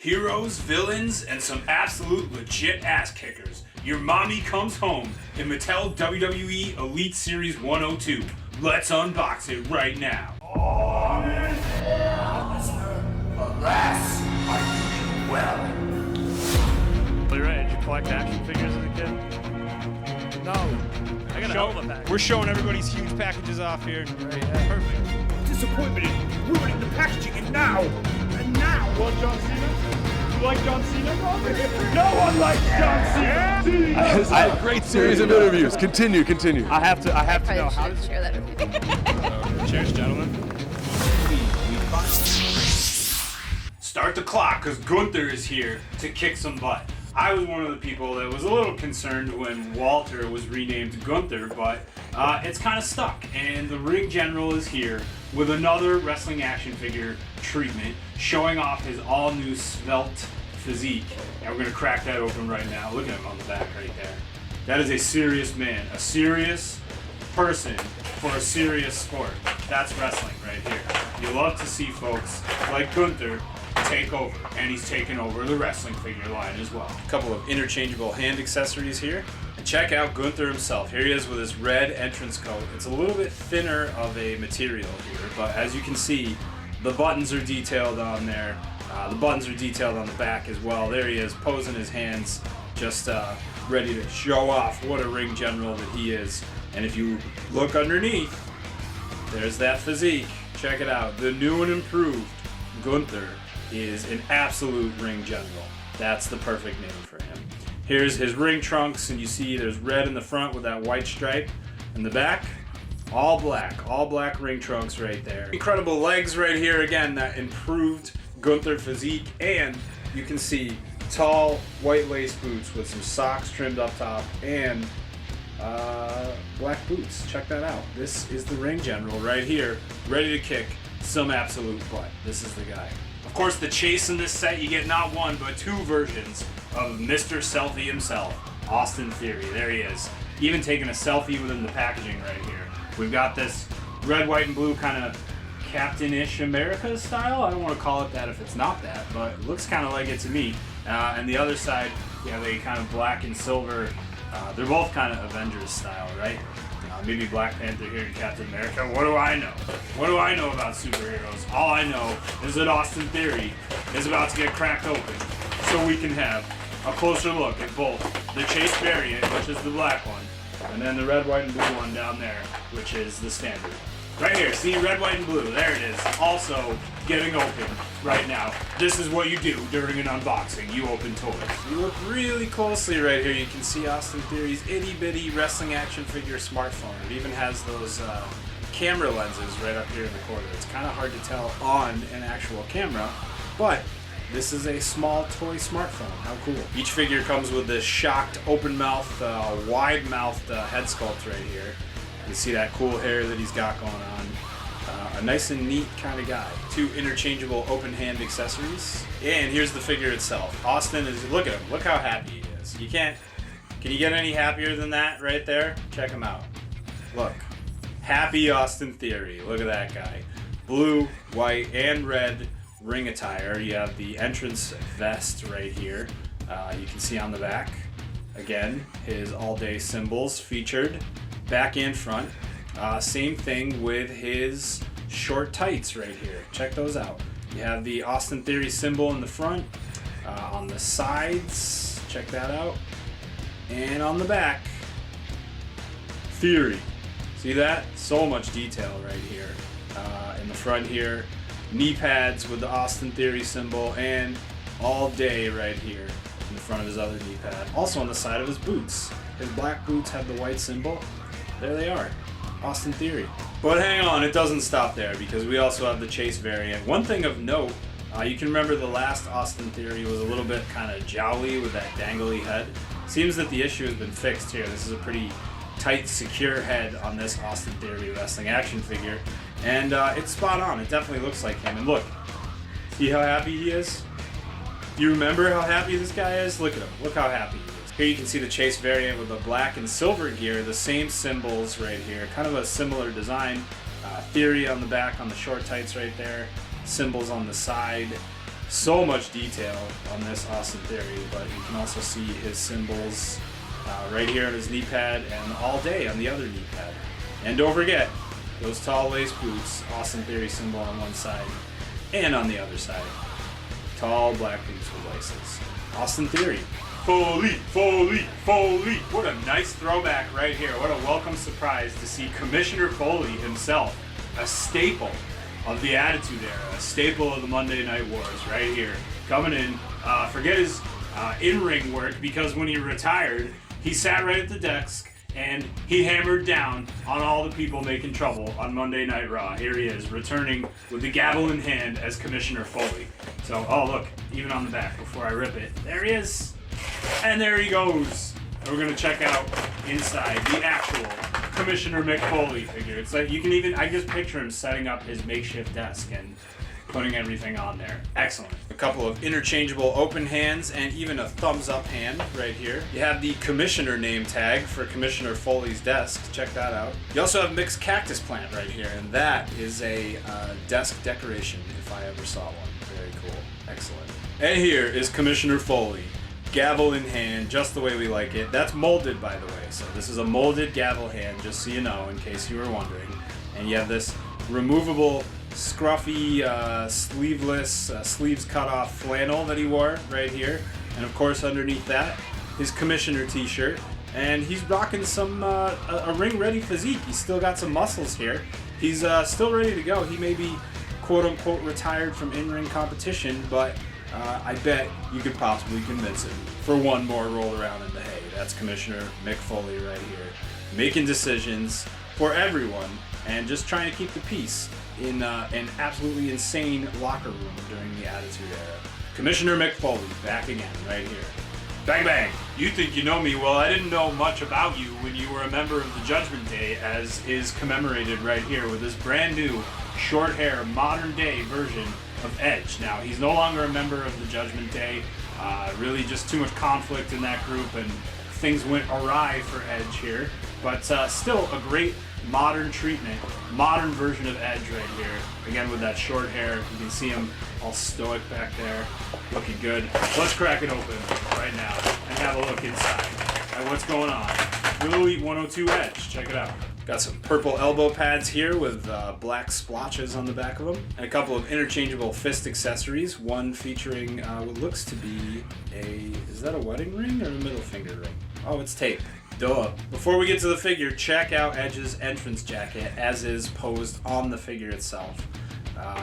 Heroes, villains, and some absolute legit ass kickers. Your mommy comes home in Mattel WWE Elite Series 102. Let's unbox it right now. All is well, alas, I do well. Really right? Did you collect action figures as a kid? No. I got a hell of a pack. We're showing everybody's huge packages off here. Right, yeah. Perfect. Disappointment is ruining the packaging, and now. You want John Cena? You like John Cena, Robert? No one likes John Cena! I had a great series of interviews. Continue. I have to know how Probably to share that with me. Cheers, gentlemen. Start the clock, because Gunther is here to kick some butt. I was one of the people that was a little concerned when Walter was renamed Gunther, but it's kind of stuck. And the Ring General is here with another wrestling action figure treatment, showing off his all-new svelte physique. And we're going to crack that open right now. Look at him on the back right there. That is a serious man, a serious person for a serious sport. That's wrestling right here. You love to see folks like Gunther take over, and he's taken over the wrestling figure line as well. A couple of interchangeable hand accessories here. And check out Gunther himself. Here he is with his red entrance coat. It's a little bit thinner of a material here, but as you can see, the buttons are detailed on there. The buttons are detailed on the back as well. There he is, posing his hands, just ready to show off what a ring general that he is. And if you look underneath, there's that physique. Check it out. The new and improved Gunther is an absolute ring general. That's the perfect name for him. Here's his ring trunks, and you see there's red in the front with that white stripe. In the back, all black ring trunks right there. Incredible legs right here, again, that improved Gunther physique, and you can see tall white lace boots with some socks trimmed up top, and black boots. Check that out. This is the Ring General right here, ready to kick some absolute butt. This is the guy. Of course, the chase in this set, you get not one, but two versions of Mr. Selfie himself, Austin Theory. There he is. Even taking a selfie within the packaging right here. We've got this red, white, and blue kind of Captain-ish America style. I don't want to call it that if it's not that, but it looks kind of like it to me. And the other side, you have a kind of black and silver. They're both kind of Avengers style, right? Maybe Black Panther here and Captain America. What do I know? What do I know about superheroes? All I know is that Austin Theory is about to get cracked open, so we can have a closer look at both the Chase variant, which is the black one, and then the red, white, and blue one down there, which is the standard. Right here, see, red, white, and blue. There it is. Also getting open right now. This is what you do during an unboxing. You open toys. You look really closely right here. You can see Austin Theory's itty-bitty wrestling action figure smartphone. It even has those camera lenses right up here in the corner. It's kind of hard to tell on an actual camera, but this is a small toy smartphone. How cool. Each figure comes with this shocked, open-mouthed, wide-mouthed head sculpt right here. You see that cool hair that he's got going on. A nice and neat kind of guy. Two interchangeable open hand accessories. And here's the figure itself. Austin is, look at him. Look how happy he is. Can you get any happier than that right there? Check him out. Look. Happy Austin Theory. Look at that guy. Blue, white, and red ring attire. You have the entrance vest right here. You can see on the back. Again, his all-day symbols featured. Back and front. Same thing with his short tights right here. Check those out. You have the Austin Theory symbol in the front. On the sides, check that out. And on the back, Theory. See that? So much detail right here. In the front here, knee pads with the Austin Theory symbol, and all day right here in the front of his other knee pad. Also on the side of his boots. His black boots have the white symbol. There they are, Austin Theory. But hang on, it doesn't stop there, because we also have the Chase variant. One thing of note, you can remember the last Austin Theory was a little bit kind of jowly with that dangly head. Seems that the issue has been fixed here. This is a pretty tight, secure head on this Austin Theory wrestling action figure. And it's spot on, it definitely looks like him. And look, see how happy he is? You remember how happy this guy is? Look at him, look how happy he is. Here you can see the Chase variant with the black and silver gear, the same symbols right here, kind of a similar design. Theory on the back on the short tights right there, symbols on the side, So much detail on this Austin Theory, but you can also see his symbols right here on his knee pad and all day on the other knee pad. And don't forget, those tall lace boots, Austin Theory symbol on one side and on the other side. Tall black boots with laces. Austin Theory. Foley, Foley, Foley. What a nice throwback right here. What a welcome surprise to see Commissioner Foley himself, a staple of the Attitude Era, a staple of the Monday Night Wars right here. Coming in, forget his in-ring work, because when he retired, he sat right at the desk and he hammered down on all the people making trouble on Monday Night Raw. Here he is, returning with the gavel in hand as Commissioner Foley. So, oh look, even on the back, before I rip it, there he is. And there he goes. And we're gonna check out inside the actual Commissioner Mick Foley figure. It's like, you can even, I just picture him setting up his makeshift desk and putting everything on there. Excellent. A couple of interchangeable open hands and even a thumbs up hand right here. You have the Commissioner name tag for Commissioner Foley's desk. Check that out. You also have Mick's cactus plant right here, and that is a desk decoration if I ever saw one. Very cool. Excellent. And here is Commissioner Foley. Gavel in hand, just the way we like it. That's molded, by the way. So this is a molded gavel hand, just so you know, in case you were wondering. And you have this removable, scruffy, sleeveless, sleeves cut off flannel that he wore right here. And of course, underneath that, his Commissioner t-shirt. And he's rocking some, a ring-ready physique. He's still got some muscles here. He's still ready to go. He may be, quote-unquote, retired from in-ring competition, but I bet you could possibly convince him for one more roll around in the hay. That's Commissioner Mick Foley right here, making decisions for everyone and just trying to keep the peace in an absolutely insane locker room during the Attitude Era. Commissioner Mick Foley back again right here. Bang bang! You think you know me? Well, I didn't know much about you when you were a member of the Judgment Day, as is commemorated right here with this brand new short hair modern day version of Edge. Now, he's no longer a member of the Judgment Day. Really just too much conflict in that group, and things went awry for Edge here. But still a great modern treatment, modern version of Edge right here. Again, with that short hair. You can see him all stoic back there, looking good. Let's crack it open right now and have a look inside at what's going on. Real Elite 102 Edge. Check it out. Got some purple elbow pads here with black splotches on the back of them. And a couple of interchangeable fist accessories. One featuring what looks to be is that a wedding ring or a middle finger ring? Oh, it's tape. Duh. Before we get to the figure, check out Edge's entrance jacket as is posed on the figure itself.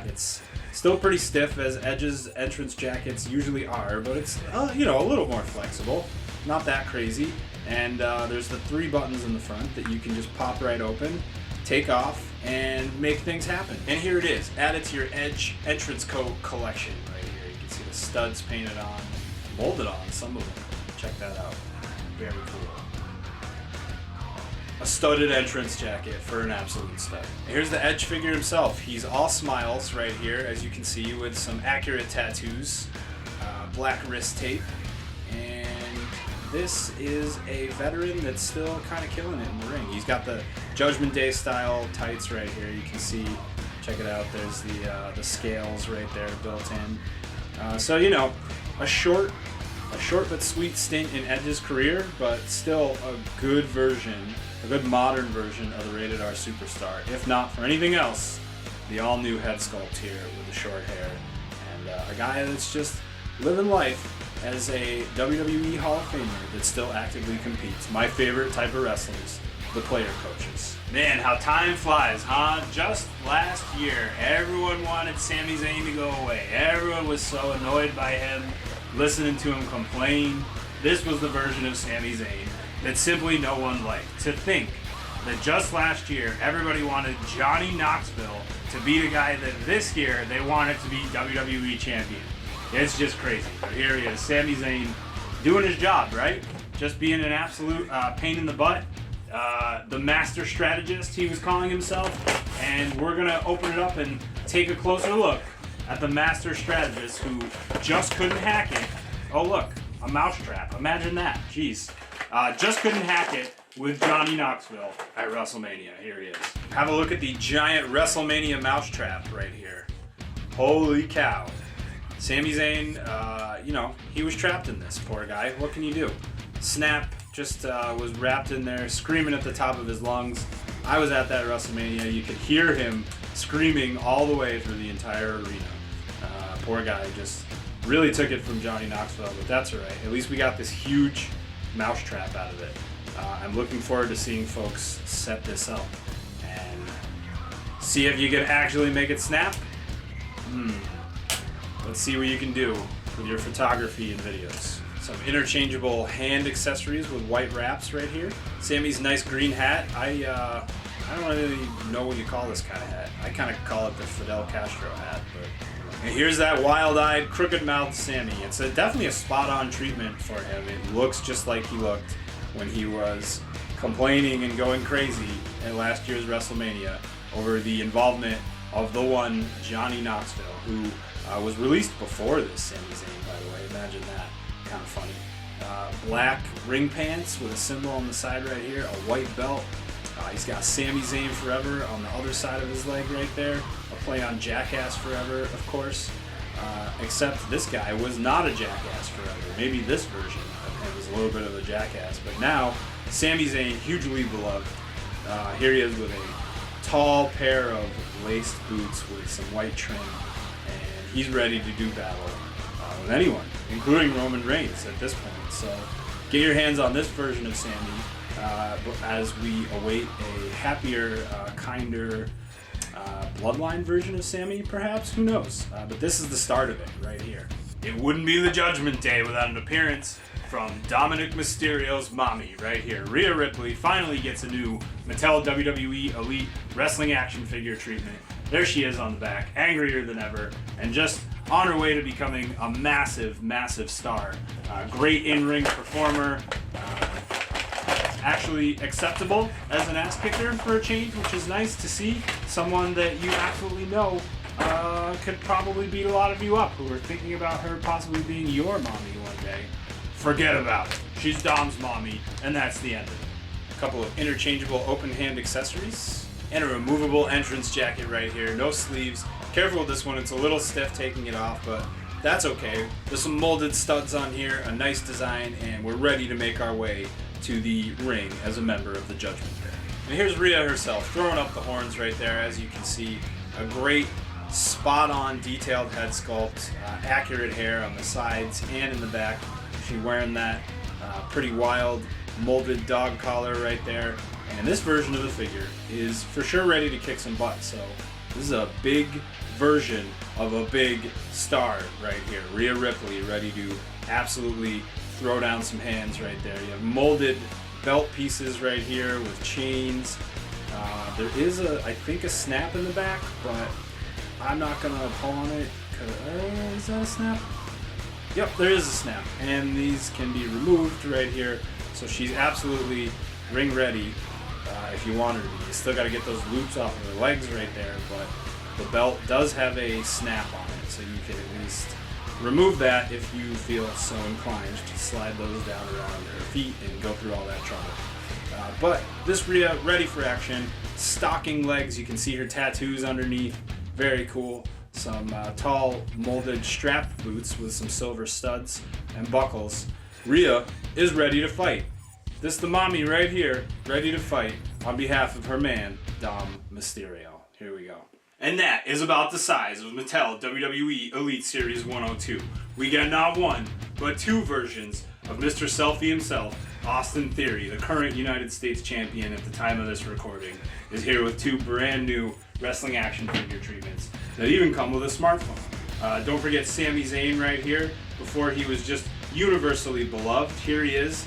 It's still pretty stiff, as Edge's entrance jackets usually are, but it's you know, a little more flexible. Not that crazy. And there's the 3 buttons in the front that you can just pop right open, take off, and make things happen. And here it is, added to your Edge entrance coat collection right here. You can see the studs painted on, molded on, some of them. Check that out. Very cool. A studded entrance jacket for an absolute stud. Here's the Edge figure himself. He's all smiles right here, as you can see, with some accurate tattoos, black wrist tape, and this is a veteran that's still kind of killing it in the ring. He's got the Judgment Day style tights right here. You can see, check it out, there's the scales right there built in. So, you know, a short but sweet stint in Edge's career, but still a good version, a good modern version of the Rated R Superstar. If not for anything else, the all-new head sculpt here with the short hair. And a guy that's just living life as a WWE Hall of Famer that still actively competes. My favorite type of wrestlers, the player coaches. Man, how time flies, huh? Just last year, everyone wanted Sami Zayn to go away. Everyone was so annoyed by him, listening to him complain. This was the version of Sami Zayn that simply no one liked. To think that just last year, everybody wanted Johnny Knoxville to be the guy that this year they wanted to be WWE Champion. It's just crazy. But here he is, Sami Zayn, doing his job, right? Just being an absolute pain in the butt. The master strategist, he was calling himself. And we're going to open it up and take a closer look at the master strategist who just couldn't hack it. Oh, look, a mousetrap. Imagine that. Jeez. Just couldn't hack it with Johnny Knoxville at WrestleMania. Here he is. Have a look at the giant WrestleMania mousetrap right here. Holy cow. Sami Zayn, you know, he was trapped in this, poor guy. What can you do? Snap just was wrapped in there, screaming at the top of his lungs. I was at that WrestleMania. You could hear him screaming all the way through the entire arena. Poor guy just really took it from Johnny Knoxville, but that's all right. At least we got this huge mousetrap out of it. I'm looking forward to seeing folks set this up and see if you can actually make it snap. Let's see what you can do with your photography and videos. Some interchangeable hand accessories with white wraps right here. Sammy's nice green hat. I don't really know what you call this kind of hat. I kind of call it the Fidel Castro hat. But and here's that wild-eyed, crooked-mouthed Sami. It's definitely a spot-on treatment for him. It looks just like he looked when he was complaining and going crazy at last year's WrestleMania over the involvement of the one Johnny Knoxville, who was released before this Sami Zayn, by the way. Imagine that. Kind of funny. Black ring pants with a symbol on the side right here, a white belt. He's got Sami Zayn Forever on the other side of his leg right there. A play on Jackass Forever, of course. Except this guy was not a Jackass Forever. Maybe this version of him was a little bit of a jackass. But now, Sami Zayn, hugely beloved. Here he is with a tall pair of laced boots with some white trim. And he's ready to do battle with anyone, including Roman Reigns at this point. So get your hands on this version of Sami as we await a happier, kinder bloodline version of Sami, perhaps? Who knows? But this is the start of it right here. It wouldn't be the Judgment Day without an appearance from Dominic Mysterio's mommy right here. Rhea Ripley finally gets a new Mattel WWE Elite wrestling action figure treatment. There she is on the back, angrier than ever, and just on her way to becoming a massive, massive star. Great in-ring performer. Actually acceptable as an ass kicker for a change, which is nice to see. Someone that you absolutely know could probably beat a lot of you up who are thinking about her possibly being your mommy one day. Forget about it. She's Dom's mommy, and that's the end of it. A couple of interchangeable open hand accessories, and a removable entrance jacket right here. No sleeves. Careful with this one, it's a little stiff taking it off, but that's okay. There's some molded studs on here, a nice design, and we're ready to make our way to the ring as a member of the Judgment Day. And here's Rhea herself, throwing up the horns right there, as you can see. A great, spot-on, detailed head sculpt, accurate hair on the sides and in the back. She's wearing that pretty wild, molded dog collar right there. And this version of the figure is for sure ready to kick some butt, so this is a big version of a big star right here. Rhea Ripley ready to absolutely throw down some hands right there. You have molded belt pieces right here with chains. There is I think a snap in the back, but I'm not gonna pull on it. Is that a snap? Yep, there is a snap, and these can be removed right here. So she's absolutely ring ready if you want her to be. You still got to get those loops off of her legs right there, but the belt does have a snap on it, so you can at least remove that if you feel so inclined to slide those down around her feet and go through all that trouble. But this Rhea, ready for action. Stocking legs, you can see her tattoos underneath. Very cool. Some tall molded strap boots with some silver studs and buckles. Rhea is ready to fight. This is the mommy right here, ready to fight on behalf of her man, Dom Mysterio. Here we go. And that is about the size of Mattel WWE Elite Series 102. We get not one, but two versions of Mr. Selfie himself. Austin Theory, the current United States champion at the time of this recording, is here with two brand new wrestling action figure treatments that even come with a smartphone. Don't forget Sami Zayn right here. Before he was just universally beloved, here he is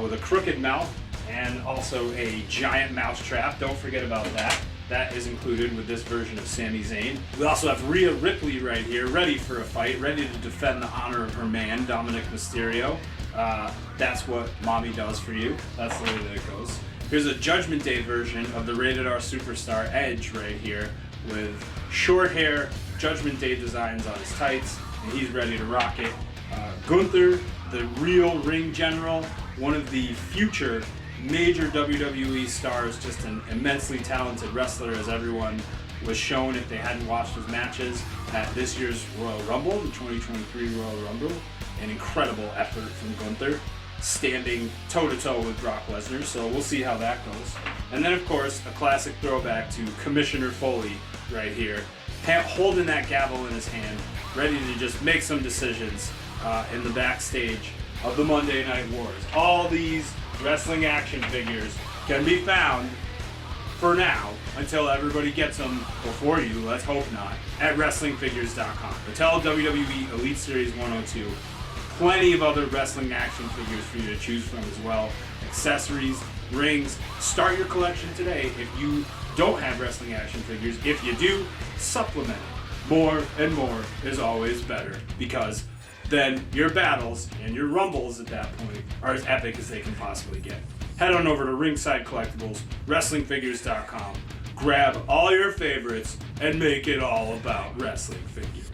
with a crooked mouth and also a giant mouse trap. Don't forget about that. That is included with this version of Sami Zayn. We also have Rhea Ripley right here, ready for a fight, ready to defend the honor of her man, Dominic Mysterio. That's what mommy does for you. That's the way that it goes. Here's a Judgment Day version of the Rated R Superstar Edge right here with short hair, Judgment Day designs on his tights, and he's ready to rock it. Gunther, the real ring general, one of the future major WWE stars, just an immensely talented wrestler, as everyone was shown if they hadn't watched his matches at this year's Royal Rumble, the 2023 Royal Rumble. An incredible effort from Gunther, standing toe-to-toe with Brock Lesnar, so we'll see how that goes. And then, of course, a classic throwback to Commissioner Foley right here, holding that gavel in his hand, ready to just make some decisions in the backstage of the Monday Night Wars. All these wrestling action figures can be found, for now, until everybody gets them before you, let's hope not, at WrestlingFigures.com. Mattel WWE Elite Series 102. Plenty of other wrestling action figures for you to choose from as well. Accessories, rings. Start your collection today if you don't have wrestling action figures. If you do, supplement it. More and more is always better, because then your battles and your rumbles at that point are as epic as they can possibly get. Head on over to Ringside Collectibles, WrestlingFigures.com. Grab all your favorites and make it all about wrestling figures.